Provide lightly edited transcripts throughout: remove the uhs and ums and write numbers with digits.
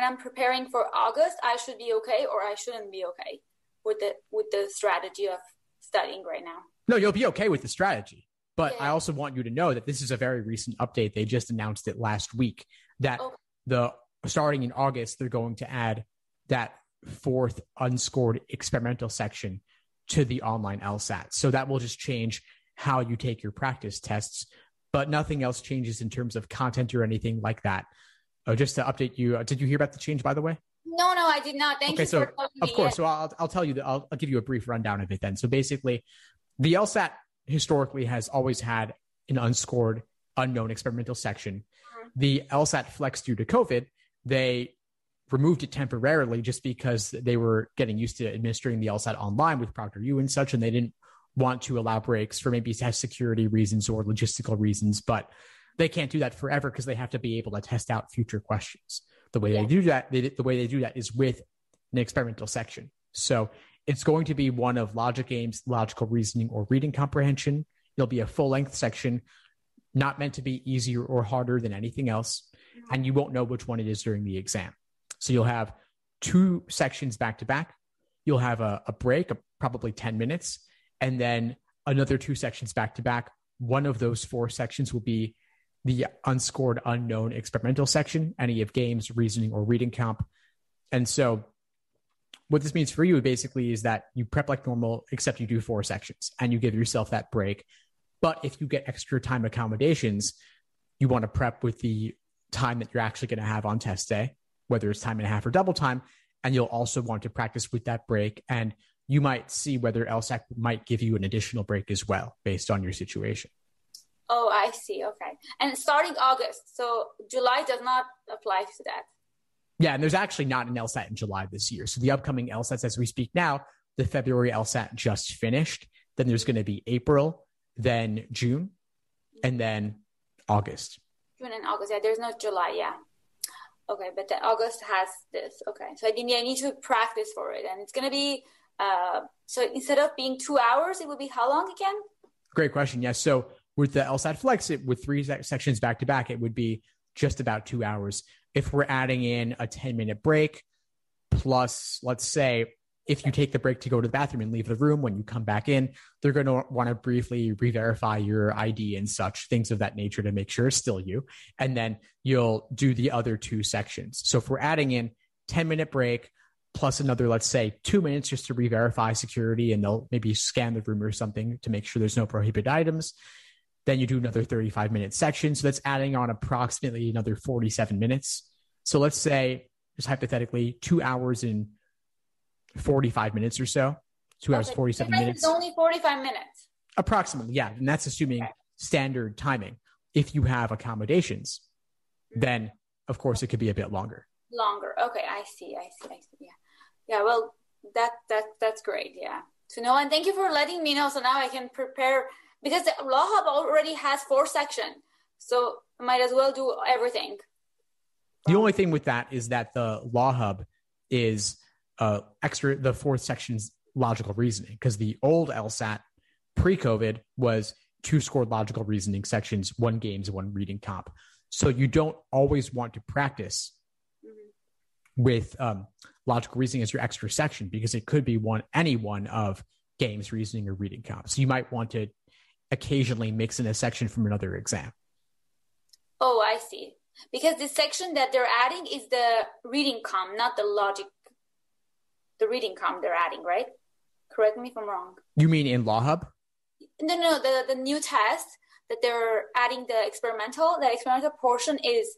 I'm preparing for August, I should be okay or I shouldn't be okay with the strategy of studying right now? No, you'll be okay with the strategy. But Yeah. I also want you to know that this is a very recent update. They just announced it last week that starting in August, they're going to add that fourth unscored experimental section to the online LSAT. So that will just change how you take your practice tests, but nothing else changes in terms of content or anything like that. Just to update you, did you hear about the change, by the way? No, I did not. Thank you for telling me. Of course. So I'll tell you I'll give you a brief rundown of it then. So basically, the LSAT historically has always had an unscored, unknown experimental section. Mm-hmm. The LSAT Flex, due to COVID, they removed it temporarily just because they were getting used to administering the LSAT online with ProctorU and such, and they didn't want to allow breaks for maybe test security reasons or logistical reasons. But they can't do that forever because they have to be able to test out future questions. The way they do that, is with an experimental section. So it's going to be one of logic games, logical reasoning, or reading comprehension. It'll be a full-length section, not meant to be easier or harder than anything else, and you won't know which one it is during the exam. So you'll have 2 sections back-to-back. You'll have a break of probably 10 minutes, and then another 2 sections back-to-back. One of those 4 sections will be the unscored, unknown experimental section, any of games, reasoning, or reading comp. And so what this means for you basically is that you prep like normal, except you do 4 sections and you give yourself that break. But if you get extra time accommodations, you want to prep with the time that you're actually going to have on test day, whether it's time and a half or double time. And you'll also want to practice with that break. And you might see whether LSAT might give you an additional break as well, based on your situation. Oh, I see. Okay. And starting August, so July does not apply to that. Yeah, and there's actually not an LSAT in July this year. So the upcoming LSATs as we speak now, the February LSAT just finished. Then there's going to be April, then June, and then August. June and August. Yeah, there's no July. Yeah. Okay, but the August has this. Okay, so I need to practice for it. And it's going to be, so instead of being 2 hours, it would be how long again? Great question. Yes. So with the LSAT Flex, with 3 sections back to back, it would be just about 2 hours. If we're adding in a 10-minute break, plus, let's say, if you take the break to go to the bathroom and leave the room, when you come back in, they're going to want to briefly re-verify your ID and such, things of that nature to make sure it's still you. And then you'll do the other 2 sections. So if we're adding in 10-minute break, plus another, let's say, 2 minutes just to re-verify security, and they'll maybe scan the room or something to make sure there's no prohibited items. Then you do another 35-minute section. So that's adding on approximately another 47 minutes. So let's say, just hypothetically, 2 hours and 45 minutes or so. 2 hours, 47 minutes. It's only 45 minutes. Approximately, yeah. And that's assuming standard timing. If you have accommodations, then, of course, it could be a bit longer. Longer. Okay, I see. Yeah. Yeah, well, that's great. Yeah. So, no, and thank you for letting me know. So now I can prepare, because the Law Hub already has 4 sections. So I might as well do everything. The only thing with that is that the Law Hub is extra, the 4th section's logical reasoning, because the old LSAT pre-COVID was 2 scored logical reasoning sections, 1 games, 1 reading comp. So you don't always want to practice with logical reasoning as your extra section, because it could be any one of games, reasoning, or reading comp. So you might want to occasionally mix in a section from another exam. Oh, I see. Because the section that they're adding is the reading comp, not the logic. The reading comp they're adding, right? Correct me if I'm wrong. You mean in Law Hub? No, the new test that they're adding, the experimental portion is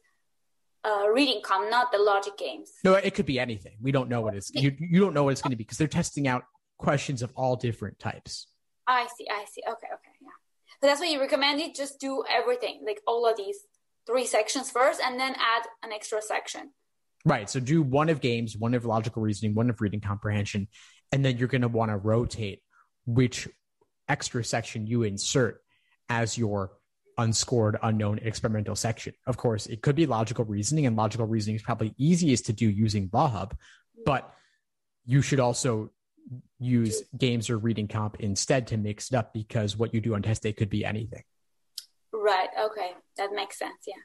reading comp, not the logic games. No, it could be anything. We don't know what it's, you don't know what it's going to be, because they're testing out questions of all different types. I see. Okay, yeah. So that's why you recommended just do everything, like all of these 3 sections first, and then add an extra section. Right. So do 1 of games, 1 of logical reasoning, 1 of reading comprehension, and then you're going to want to rotate which extra section you insert as your unscored, unknown experimental section. Of course, it could be logical reasoning, and logical reasoning is probably easiest to do using Law Hub, but you should also use games or reading comp instead to mix it up, because what you do on test day could be anything. Right. Okay. That makes sense. Yeah.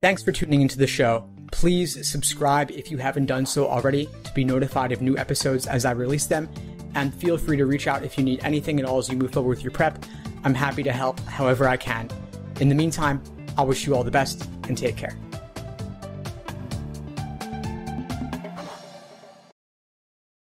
Thanks for tuning into the show. Please subscribe if you haven't done so already to be notified of new episodes as I release them. And feel free to reach out if you need anything at all as you move forward with your prep. I'm happy to help however I can. In the meantime, I'll wish you all the best and take care.